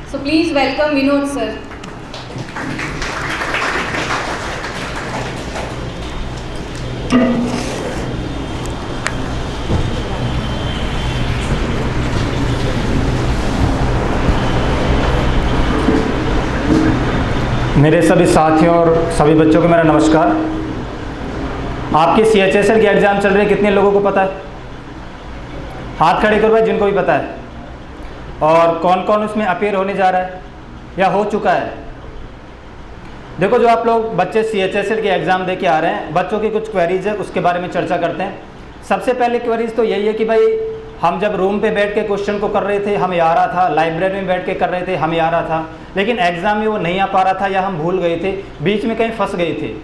So please welcome Vinod sir. मेरे सभी साथियों और सभी बच्चों को मेरा नमस्कार। आपके CHSL के एग्ज़ाम चल रहे हैं, कितने लोगों को पता है? हाथ खड़े करो भाई जिनको भी पता है। और कौन कौन उसमें अपीयर होने जा रहा है या हो चुका है? देखो, जो आप लोग बच्चे CHSL के एग्ज़ाम दे के आ रहे हैं, बच्चों की कुछ क्वेरीज है, उसके बारे में चर्चा करते हैं। सबसे पहले क्वेरीज तो यही है कि भाई हम जब रूम पे बैठ के क्वेश्चन को कर रहे थे हमें आ रहा था, लाइब्रेरी में बैठ के कर रहे थे हमें आ रहा था, लेकिन एग्ज़ाम में वो नहीं आ पा रहा था या हम भूल गए थे, बीच में कहीं फंस गए थे।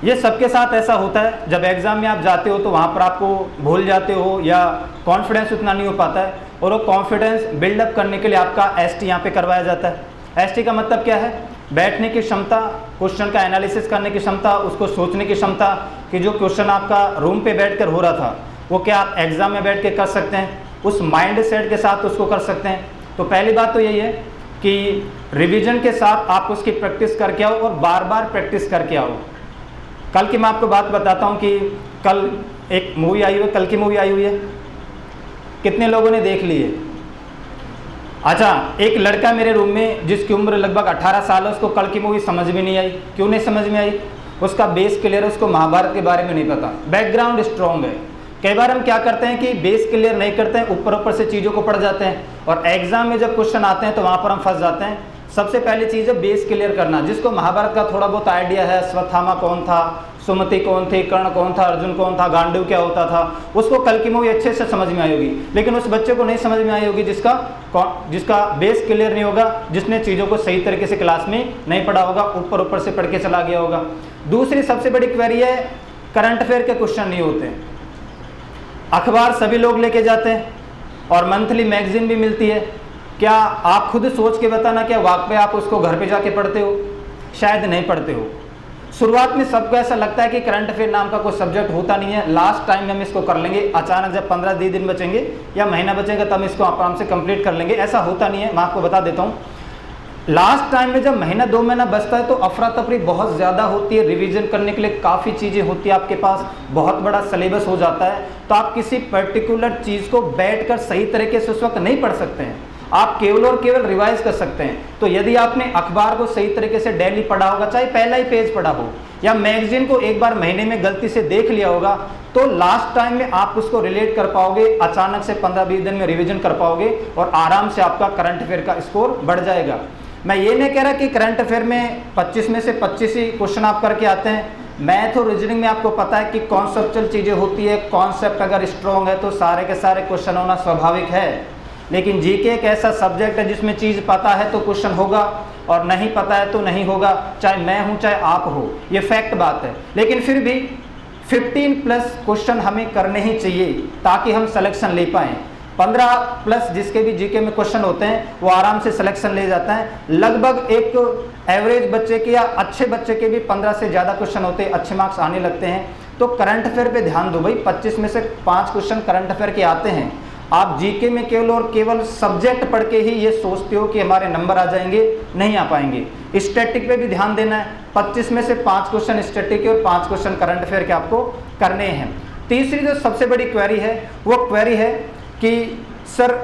ये सबके साथ ऐसा होता है। जब एग्ज़ाम में आप जाते हो तो वहाँ पर आपको भूल जाते हो या कॉन्फिडेंस उतना नहीं हो पाता है, और वो कॉन्फिडेंस बिल्डअप करने के लिए आपका ST यहाँ पे करवाया जाता है। ST का मतलब क्या है? बैठने की क्षमता, क्वेश्चन का एनालिसिस करने की क्षमता, उसको सोचने की क्षमता कि जो क्वेश्चन आपका रूम पे बैठकर हो रहा था वो क्या आप एग्ज़ाम में बैठ के कर सकते हैं, उस माइंड सेट के साथ उसको कर सकते हैं। तो पहली बात तो यही है कि रिवीजन के साथ आप उसकी प्रैक्टिस करके आओ और बार बार प्रैक्टिस करके आओ। कल की मैं आपको बात बताता हूँ कि कल एक मूवी आई हुई है, कल की मूवी आई हुई है, कितने लोगों ने देख ली है? अच्छा, एक लड़का मेरे रूम में जिसकी उम्र लगभग 18 साल है, उसको कल की मूवी समझ में नहीं आई। क्यों नहीं समझ में आई? उसका बेस क्लियर है, उसको महाभारत के बारे में नहीं पता, बैकग्राउंड स्ट्रॉन्ग है। कई बार हम क्या करते हैं कि बेस क्लियर नहीं करते हैं, ऊपर ऊपर से चीज़ों को पढ़ जाते हैं, और एग्जाम में जब क्वेश्चन आते हैं तो वहाँ पर हम फंस जाते हैं। सबसे पहली चीज़ है बेस क्लियर करना। जिसको महाभारत का थोड़ा बहुत आइडिया है, अश्वत्थामा कौन था, सुमति कौन थी, कर्ण कौन था, अर्जुन कौन था, गांडीव क्या होता था, उसको कल की मूवी अच्छे से समझ में आई होगी। लेकिन उस बच्चे को नहीं समझ में आई होगी जिसका बेस क्लियर नहीं होगा, जिसने चीज़ों को सही तरीके से क्लास में नहीं पढ़ा होगा, ऊपर ऊपर से पढ़ के चला गया होगा। दूसरी सबसे बड़ी क्वेरी है, करंट अफेयर के क्वेश्चन नहीं होते। अखबार सभी लोग लेके जाते हैं और मंथली मैगजीन भी मिलती है। क्या आप खुद सोच के बताना, क्या वाकई आप उसको घर पे जाके पढ़ते हो? शायद नहीं पढ़ते हो। शुरुआत में सबको ऐसा लगता है कि करंट अफेयर नाम का कोई सब्जेक्ट होता नहीं है, लास्ट टाइम में हम इसको कर लेंगे, अचानक जब 15-20 दिन बचेंगे या महीना बचेगा तब इसको आराम से कंप्लीट कर लेंगे। ऐसा होता नहीं है, मैं आपको बता देता हूँ। लास्ट टाइम में जब महीना 2 महीना बचता है तो अफरा तफरी बहुत ज़्यादा होती है, रिवीजन करने के लिए काफ़ी चीज़ें होती है, आपके पास बहुत बड़ा सिलेबस हो जाता है, तो आप किसी पर्टिकुलर चीज़ को बैठकर सही तरीके से उस वक्त नहीं पढ़ सकते हैं। आप केवल और केवल रिवाइज कर सकते हैं। तो यदि आपने अखबार को सही तरीके से डेली पढ़ा होगा, चाहे पहला ही पेज पढ़ा हो, या मैगजीन को एक बार महीने में गलती से देख लिया होगा, तो लास्ट टाइम में आप उसको रिलेट कर पाओगे, अचानक से 15-20 दिन में रिवीजन कर पाओगे और आराम से आपका करंट अफेयर का स्कोर बढ़ जाएगा। मैं ये नहीं कह रहा कि करंट अफेयर में 25 में से 25 ही क्वेश्चन आप करके आते हैं। मैथ और रीजनिंग में आपको पता है कि कॉन्सेप्चुअल चीज़ें होती है, कॉन्सेप्ट अगर स्ट्रॉन्ग है तो सारे के सारे क्वेश्चन होना स्वाभाविक है। लेकिन जीके एक ऐसा सब्जेक्ट है जिसमें चीज़ पता है तो क्वेश्चन होगा और नहीं पता है तो नहीं होगा, चाहे मैं हूँ चाहे आप हो, ये फैक्ट बात है। लेकिन फिर भी 15+ क्वेश्चन हमें करने ही चाहिए ताकि हम सिलेक्शन ले पाएँ। 15+ जिसके भी जीके में क्वेश्चन होते हैं वो आराम से सिलेक्शन ले जाता है। लगभग एक एवरेज बच्चे के या अच्छे बच्चे के भी 15 से ज़्यादा क्वेश्चन होते हैं, अच्छे मार्क्स आने लगते हैं। तो करंट अफेयर पे ध्यान दो भाई, 25 में से 5 क्वेश्चन करंट अफेयर के आते हैं। आप जीके में केवल और केवल सब्जेक्ट पढ़ के ही ये सोचते हो कि हमारे नंबर आ जाएंगे, नहीं आ पाएंगे। स्टैटिक पे भी ध्यान देना है, 25 में से 5 क्वेश्चन स्टैटिक के और 5 क्वेश्चन करंट अफेयर के आपको करने हैं। तीसरी जो सबसे बड़ी क्वेरी है वो क्वेरी है कि सर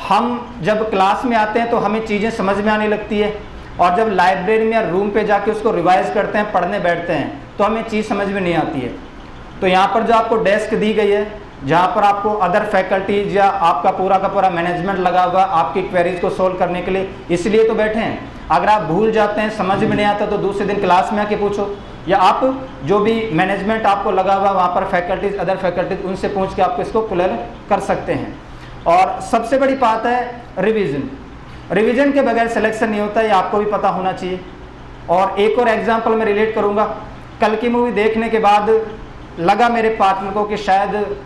हम जब क्लास में आते हैं तो हमें चीज़ें समझ में आने लगती है, और जब लाइब्रेरी में या रूम पे जाके उसको रिवाइज करते हैं, पढ़ने बैठते हैं तो हमें चीज़ समझ में नहीं आती है। तो यहाँ पर जो आपको डेस्क दी गई है, जहाँ पर आपको अदर फैकल्टीज या आपका पूरा का पूरा मैनेजमेंट लगा हुआ आपकी क्वेरीज को सोल्व करने के लिए, इसलिए तो बैठे हैं। अगर आप भूल जाते हैं, समझ में नहीं आता, तो दूसरे दिन क्लास में आके पूछो, या आप जो भी मैनेजमेंट आपको लगा हुआ वहाँ पर फैकल्टीज, अदर फैकल्टीज, उनसे पूछ के आपको इसको क्लियर कर सकते हैं। और सबसे बड़ी बात है रिवीजन। रिवीजन के बगैर सिलेक्शन नहीं होता, ये आपको भी पता होना चाहिए। और एक और एग्जाम्पल मैं रिलेट करूँगा। कल की मूवी देखने के बाद लगा मेरे पार्टनर को कि शायद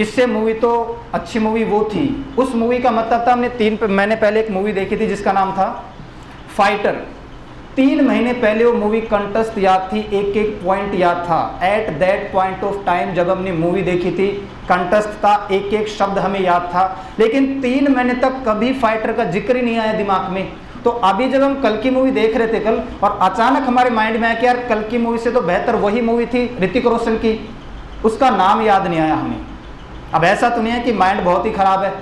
इससे मूवी तो अच्छी मूवी वो थी। उस मूवी का मतलब था, मैंने पहले एक मूवी देखी थी जिसका नाम था फाइटर। 3 महीने पहले वो मूवी कंठस्थ याद थी, एक एक पॉइंट याद था। At that point of time जब हमने मूवी देखी थी, कंठस्थ था, एक एक शब्द हमें याद था, लेकिन 3 महीने तक कभी फाइटर का जिक्र ही नहीं आया दिमाग में। तो अभी जब हम कल की मूवी देख रहे थे कल, और अचानक हमारे माइंड में आया कि यार कल की मूवी से तो बेहतर वही मूवी थी ऋतिक रोशन की, उसका नाम याद नहीं आया हमें। अब ऐसा तो नहीं है कि माइंड बहुत ही खराब है,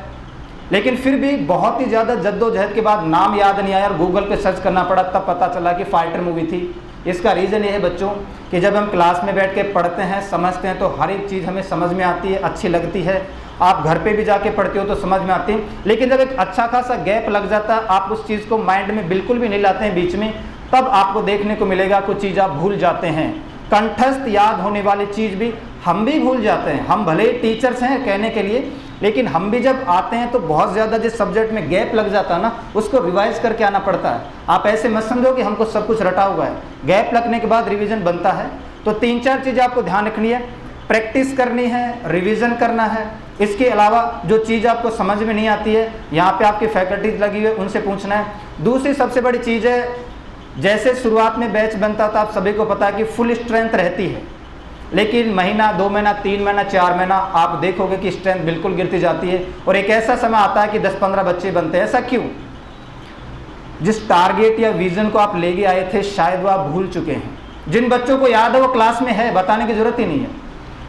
लेकिन फिर भी बहुत ही ज़्यादा जद्दोजहद के बाद नाम याद नहीं आया और गूगल पे सर्च करना पड़ा, तब पता चला कि फाइटर मूवी थी। इसका रीज़न ये है बच्चों कि जब हम क्लास में बैठ के पढ़ते हैं, समझते हैं, तो हर एक चीज़ हमें समझ में आती है, अच्छी लगती है। आप घर पे भी जाके पढ़ते हो तो समझ में आती है, लेकिन जब एक अच्छा खासा गैप लग जाता है, आप उस चीज़ को माइंड में बिल्कुल भी नहीं लाते हैं बीच में, तब आपको देखने को मिलेगा कुछ चीज़ आप भूल जाते हैं। कंठस्थ याद होने वाली चीज़ भी हम भी भूल जाते हैं। हम भले ही टीचर्स हैं कहने के लिए, लेकिन हम भी जब आते हैं तो बहुत ज़्यादा जिस सब्जेक्ट में गैप लग जाता है ना, उसको रिवाइज करके आना पड़ता है। आप ऐसे मत समझो कि हमको सब कुछ रटा हुआ है, गैप लगने के बाद रिवीजन बनता है। तो 3-4 चीज़ें आपको ध्यान रखनी है, प्रैक्टिस करनी है, रिवीजन करना है। इसके अलावा जो चीज़ आपको समझ में नहीं आती है, यहाँ पे आपकी फैकल्टीज लगी हुई है, उनसे पूछना है। दूसरी सबसे बड़ी चीज़ है, जैसे शुरुआत में बैच बनता था, आप सभी को पता है कि फुल स्ट्रेंथ रहती है, लेकिन महीना, 2 महीना, 3 महीना, 4 महीना आप देखोगे कि स्ट्रेंथ बिल्कुल गिरती जाती है, और एक ऐसा समय आता है कि 10-15 बच्चे बनते हैं। ऐसा क्यों? जिस टारगेट या विजन को आप लेके आए थे, शायद वो आप भूल चुके हैं। जिन बच्चों को याद है वो क्लास में है, बताने की जरूरत ही नहीं है।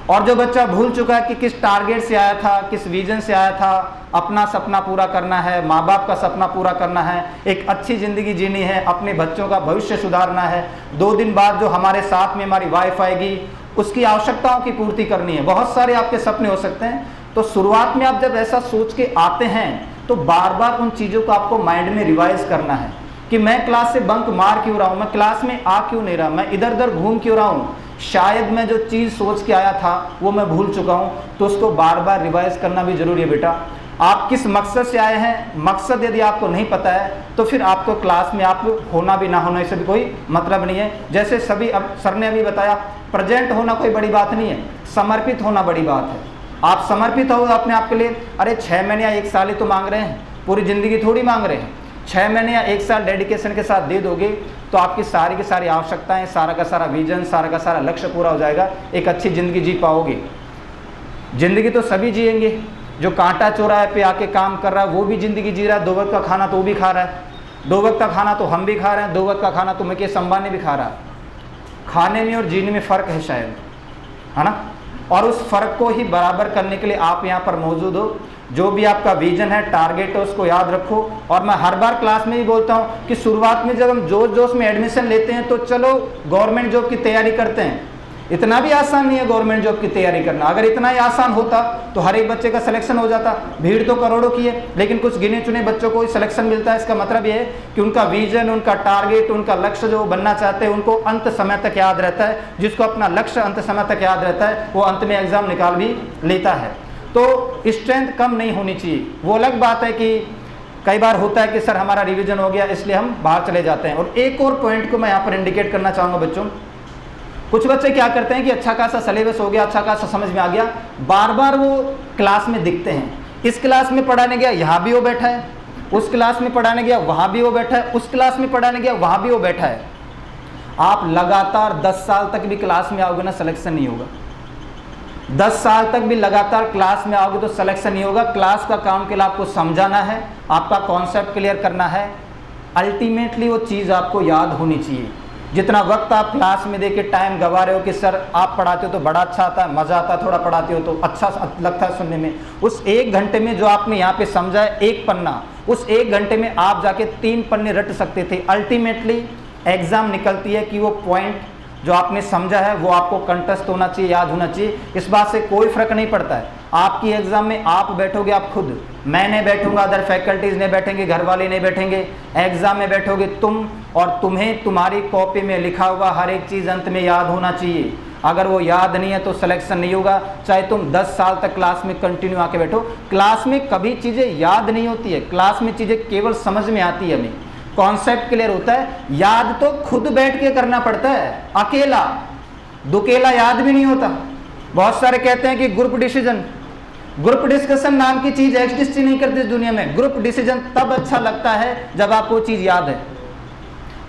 और जो बच्चा भूल चुका है कि किस टारगेट से आया था, किस विजन से आया था, अपना सपना पूरा करना है, माँ बाप का सपना पूरा करना है, एक अच्छी ज़िंदगी जीनी है, अपने बच्चों का भविष्य सुधारना है, 2 दिन बाद जो हमारे साथ में हमारी वाइफ आएगी उसकी आवश्यकताओं की पूर्ति करनी है, बहुत सारे आपके सपने हो सकते हैं। तो शुरुआत में आप जब ऐसा सोच के आते हैं तो बार बार उन चीज़ों को आपको माइंड में रिवाइज करना है कि मैं क्लास से बंक मार क्यों रहा हूँ, मैं क्लास में आ क्यों नहीं रहा, मैं इधर उधर घूम क्यों रहा हूँ, शायद मैं जो चीज़ सोच के आया था वो मैं भूल चुका हूँ। तो उसको बार बार रिवाइज करना भी जरूरी है बेटा। आप किस मकसद से आए हैं, मकसद यदि आपको नहीं पता है तो फिर आपको क्लास में आप होना भी ना होना, इससे भी कोई मतलब नहीं है। जैसे सभी अब सर ने अभी बताया, प्रेजेंट होना कोई बड़ी बात नहीं है, समर्पित होना बड़ी बात है। आप समर्पित हो अपने आप के लिए। अरे 6 महीने या 1 साल ही तो मांग रहे हैं, पूरी ज़िंदगी थोड़ी मांग रहे हैं। 6 महीने या 1 साल डेडिकेशन के साथ दे दोगे तो आपकी सारी की सारी आवश्यकताएं, सारा का सारा विजन, सारा का सारा लक्ष्य पूरा हो जाएगा, एक अच्छी ज़िंदगी जी पाओगे। ज़िंदगी तो सभी जिएंगे, जो कांटा चौराहे पे आके काम कर रहा है वो भी ज़िंदगी जी रहा है, 2 वक्त का खाना तो वो भी खा रहा है, 2 वक्त का खाना तो हम भी खा रहे हैं, 2 वक्त का खाना तो मुकेश अंबानी भी खा रहा है। खाने में और जीने में फ़र्क है शायद, है ना? और उस फ़र्क को ही बराबर करने के लिए आप यहाँ पर मौजूद हो। जो भी आपका विजन है, टारगेट है, उसको याद रखो। और मैं हर बार क्लास में ही बोलता हूँ कि शुरुआत में जब हम जोश जोश में एडमिशन लेते हैं तो चलो गवर्नमेंट जॉब की तैयारी करते हैं, इतना भी आसान नहीं है गवर्नमेंट जॉब की तैयारी करना। अगर इतना ही आसान होता तो हर एक बच्चे का सिलेक्शन हो जाता। भीड़ तो करोड़ों की है, लेकिन कुछ गिने चुने बच्चों को ही सिलेक्शन मिलता है। इसका मतलब ये है कि उनका विजन, उनका टारगेट, उनका लक्ष्य जो बनना चाहते हैं उनको अंत समय तक याद रहता है। जिसको अपना लक्ष्य अंत समय तक याद रहता है वो अंत में एग्जाम निकाल भी लेता है। तो स्ट्रेंथ कम नहीं होनी चाहिए। वो अलग बात है कि कई बार होता है कि सर हमारा रिविजन हो गया इसलिए हम बाहर चले जाते हैं। और एक और पॉइंट को मैं यहाँ पर इंडिकेट करना चाहूँगा बच्चों, कुछ बच्चे क्या करते हैं कि अच्छा खासा सिलेबस हो गया, अच्छा खासा समझ में आ गया, बार बार वो क्लास में दिखते हैं। इस क्लास में पढ़ाने गया यहाँ भी वो बैठा है, उस क्लास में पढ़ाने गया वहाँ भी वो बैठा है, उस क्लास में पढ़ाने गया वहाँ भी वो बैठा है। आप लगातार 10 साल तक भी क्लास में आओगे ना, सिलेक्शन नहीं होगा। 10 साल तक भी लगातार क्लास में आओगे तो सिलेक्शन नहीं होगा। क्लास का काम के लिए आपको समझाना है, आपका कॉन्सेप्ट क्लियर करना है, अल्टीमेटली वो चीज़ आपको याद होनी चाहिए। जितना वक्त आप क्लास में दे के टाइम गवा रहे हो कि सर आप पढ़ाते हो तो बड़ा अच्छा आता है, मज़ा आता है, थोड़ा पढ़ाते हो तो अच्छा लगता है सुनने में, उस 1 घंटे में जो आपने यहाँ पे समझा है 1 पन्ना, उस 1 घंटे में आप जाके 3 पन्ने रट सकते थे। अल्टीमेटली एग्ज़ाम निकलती है कि वो पॉइंट जो आपने समझा है वो आपको कंठस्थ होना चाहिए, याद होना चाहिए। इस बात से कोई फ़र्क नहीं पड़ता है। आपकी एग्ज़ाम में आप बैठोगे, आप खुद, मैं नहीं बैठूंगा, अदर फैकल्टीज़ नहीं बैठेंगे, घर वाले नहीं बैठेंगे, एग्ज़ाम में बैठोगे तुम, और तुम्हें तुम्हारी कॉपी में लिखा हुआ हर एक चीज़ अंत में याद होना चाहिए। अगर वो याद नहीं है तो सिलेक्शन नहीं होगा, चाहे तुम 10 साल तक क्लास में कंटिन्यू आके बैठो। क्लास में कभी चीज़ें याद नहीं होती है, क्लास में चीज़ें केवल समझ में आती है, हमें कॉन्सेप्ट क्लियर होता है। याद तो खुद बैठ के करना पड़ता है, अकेला दुकेला याद भी नहीं होता। बहुत सारे कहते हैं कि ग्रुप डिसीजन, ग्रुप डिस्कशन नाम की चीज़ एग्जिस्ट नहीं करती इस दुनिया में। ग्रुप डिसीजन तब अच्छा लगता है जब आपको चीज़ याद है।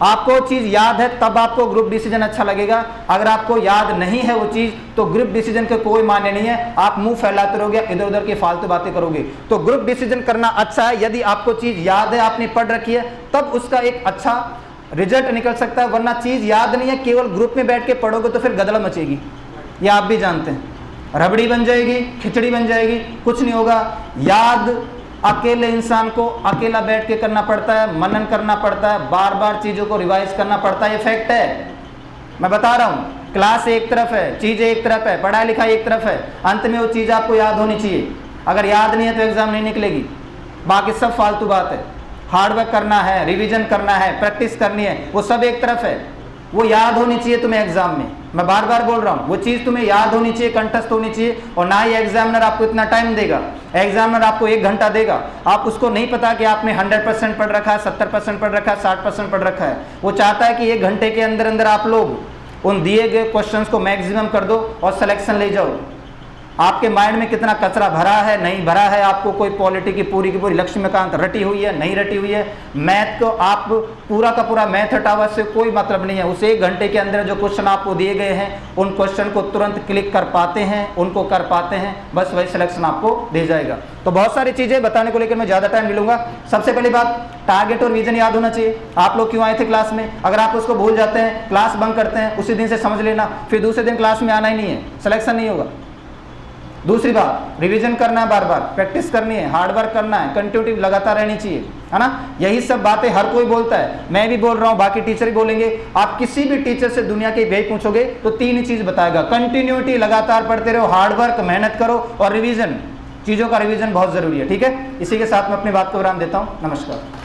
आपको चीज़ याद है तब आपको ग्रुप डिसीजन अच्छा लगेगा। अगर आपको याद नहीं है वो चीज़ तो ग्रुप डिसीजन के कोई मायने नहीं है, आप मुंह फैलाते रहोगे, इधर उधर की फालतू बातें करोगे। तो ग्रुप डिसीजन करना अच्छा है यदि आपको चीज़ याद है, आपने पढ़ रखी है, तब उसका एक अच्छा रिजल्ट निकल सकता है। वरना चीज़ याद नहीं है, केवल ग्रुप में बैठ के पढ़ोगे तो फिर गदला मचेगी, ये आप भी जानते हैं, रबड़ी बन जाएगी, खिचड़ी बन जाएगी, कुछ नहीं होगा। याद अकेले इंसान को अकेला बैठ के करना पड़ता है, मनन करना पड़ता है, बार बार चीज़ों को रिवाइज करना पड़ता है, ये फैक्ट है। मैं बता रहा हूँ, क्लास एक तरफ है, चीज़ें एक तरफ है, पढ़ाई लिखाई एक तरफ है, अंत में वो चीज़ आपको याद होनी चाहिए। अगर याद नहीं है तो एग्जाम नहीं निकलेगी, बाकी सब फालतू बात है। हार्डवर्क करना है, रिवीजन करना है, प्रैक्टिस करनी है, वो सब एक तरफ है, वो याद होनी चाहिए तुम्हें एग्जाम में। मैं बार बार बोल रहा हूँ, वो चीज़ तुम्हें याद होनी चाहिए, कंठस्थ होनी चाहिए। और ना ही एग्जामिनर आपको इतना टाइम देगा, एग्जामिनर आपको 1 घंटा देगा, आप उसको नहीं पता कि आपने 100% पढ़ रखा है, 70% पढ़ रखा है, 60% पढ़ रखा है। वो चाहता है कि 1 घंटे के अंदर अंदर आप लोग उन दिए गए क्वेश्चंस को मैक्सिमम कर दो और सिलेक्शन ले जाओ। आपके माइंड में कितना कचरा भरा है, नहीं भरा है, आपको कोई पॉलिटी की पूरी लक्ष्मीकांत रटी हुई है, नहीं रटी हुई है, मैथ को आप पूरा का पूरा मैथ हटावा से कोई मतलब नहीं है। उस 1 घंटे के अंदर जो क्वेश्चन आपको दिए गए हैं, उन क्वेश्चन को तुरंत क्लिक कर पाते हैं, उनको कर पाते हैं, बस वही सिलेक्शन आपको दे जाएगा। तो बहुत सारी चीज़ें बताने को लेकर मैं ज़्यादा टाइम नहीं लूँगा। सबसे पहली बात, टारगेट और विजन याद होना चाहिए। आप लोग क्यों आए थे क्लास में, अगर आप उसको भूल जाते हैं, क्लास बंक करते हैं, उसी दिन से समझ लेना, फिर दूसरे दिन क्लास में आना ही नहीं है, सिलेक्शन नहीं होगा। दूसरी बात, रिवीजन करना है, बार बार प्रैक्टिस करनी है, हार्डवर्क करना है, कंटिन्यूटी लगातार रहनी चाहिए, है ना। यही सब बातें हर कोई बोलता है, मैं भी बोल रहा हूँ, बाकी टीचर भी बोलेंगे। आप किसी भी टीचर से दुनिया के यही पूछोगे तो 3 ही चीज़ बताएगा, कंटिन्यूटी, लगातार पढ़ते रहो, हार्डवर्क, मेहनत करो, और रिवीजन, चीज़ों का रिवीजन बहुत ज़रूरी है। ठीक है, इसी के साथ मैं अपनी बात को विराम देता हूँ। नमस्कार।